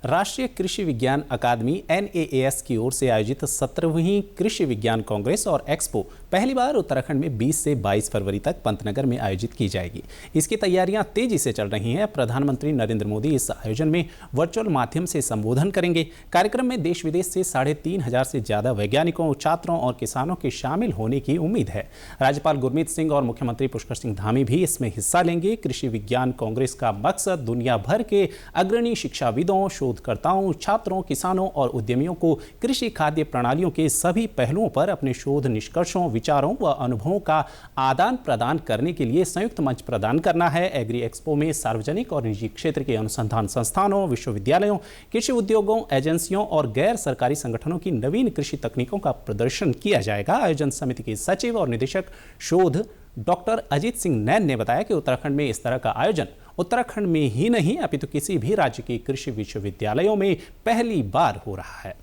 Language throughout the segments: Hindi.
राष्ट्रीय कृषि विज्ञान अकादमी NAAS की ओर से आयोजित 17वीं कृषि विज्ञान कांग्रेस और एक्सपो पहली बार उत्तराखंड में 20 से 22 फरवरी तक पंतनगर में आयोजित की जाएगी। इसकी तैयारियां तेजी से चल रही हैं। प्रधानमंत्री नरेंद्र मोदी इस आयोजन में वर्चुअल माध्यम से संबोधन करेंगे। कार्यक्रम में देश विदेश से 3,500 से ज्यादा वैज्ञानिकों, छात्रों और किसानों के शामिल होने की उम्मीद है। राज्यपाल गुरमीत सिंह और मुख्यमंत्री पुष्कर सिंह धामी भी इसमें हिस्सा लेंगे। कृषि विज्ञान कांग्रेस का मकसद दुनिया भर के अग्रणी शिक्षाविदों, शोधकर्ताओं, छात्रों, किसानों और उद्यमियों को कृषि खाद्य प्रणालियों के सभी पहलुओं पर अपने शोध निष्कर्षों, विचारों व अनुभवों का आदान प्रदान करने के लिए संयुक्त मंच प्रदान करना है। एग्री एक्सपो में सार्वजनिक और निजी क्षेत्र के अनुसंधान संस्थानों, विश्वविद्यालयों, कृषि उद्योगों, एजेंसियों और गैर सरकारी संगठनों की नवीन कृषि तकनीकों का प्रदर्शन किया जाएगा। आयोजन समिति के सचिव और निदेशक शोध डॉक्टर अजीत सिंह नैन ने बताया कि उत्तराखंड में इस तरह का आयोजन उत्तराखंड में ही नहीं अपितु किसी भी राज्य के कृषि विश्वविद्यालयों में पहली बार हो रहा है।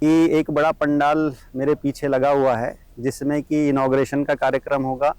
ये एक बड़ा पंडाल मेरे पीछे लगा हुआ है जिसमें कि इनॉग्रेशन का कार्यक्रम होगा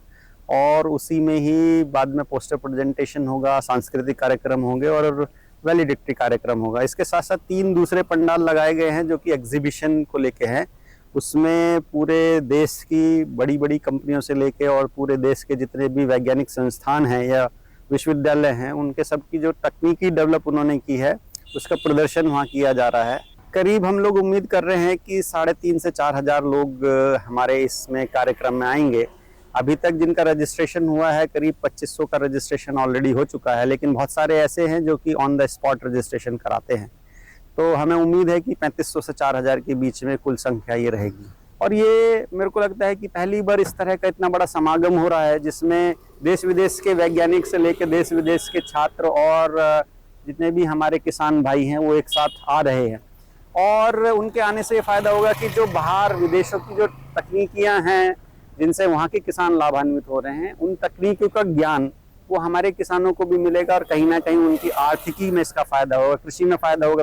और उसी में ही बाद में पोस्टर प्रेजेंटेशन होगा, सांस्कृतिक कार्यक्रम होंगे और वैलिडिक्टरी कार्यक्रम होगा। इसके साथ साथ 3 दूसरे पंडाल लगाए गए हैं जो कि एग्जीबिशन को लेके हैं। उसमें पूरे देश की बड़ी बड़ी कंपनियों से लेके और पूरे देश के जितने भी वैज्ञानिक संस्थान हैं या विश्वविद्यालय हैं उनके सबकी जो तकनीकी डेवलप उन्होंने की है उसका प्रदर्शन वहाँ किया जा रहा है। करीब हम लोग उम्मीद कर रहे हैं कि 3,500 से 4,000 लोग हमारे इसमें कार्यक्रम में आएंगे। अभी तक जिनका रजिस्ट्रेशन हुआ है करीब 2,500 का रजिस्ट्रेशन ऑलरेडी हो चुका है, लेकिन बहुत सारे ऐसे हैं जो कि ऑन द स्पॉट रजिस्ट्रेशन कराते हैं। तो हमें उम्मीद है कि 3,500 से 4,000 के बीच में कुल संख्या ये रहेगी। और ये मेरे को लगता है कि पहली बार इस तरह का इतना बड़ा समागम हो रहा है जिसमें देश विदेश के वैज्ञानिक से लेकर देश विदेश के छात्र और जितने भी हमारे किसान भाई हैं वो एक साथ आ रहे हैं। और उनके आने से ये फ़ायदा होगा कि जो बाहर विदेशों की जो तकनीकियाँ हैं जिनसे वहाँ के किसान लाभान्वित हो रहे हैं, उन तकनीकों का ज्ञान वो हमारे किसानों को भी मिलेगा और कहीं ना कहीं उनकी आर्थिकी में इसका फ़ायदा होगा, कृषि में फ़ायदा होगा।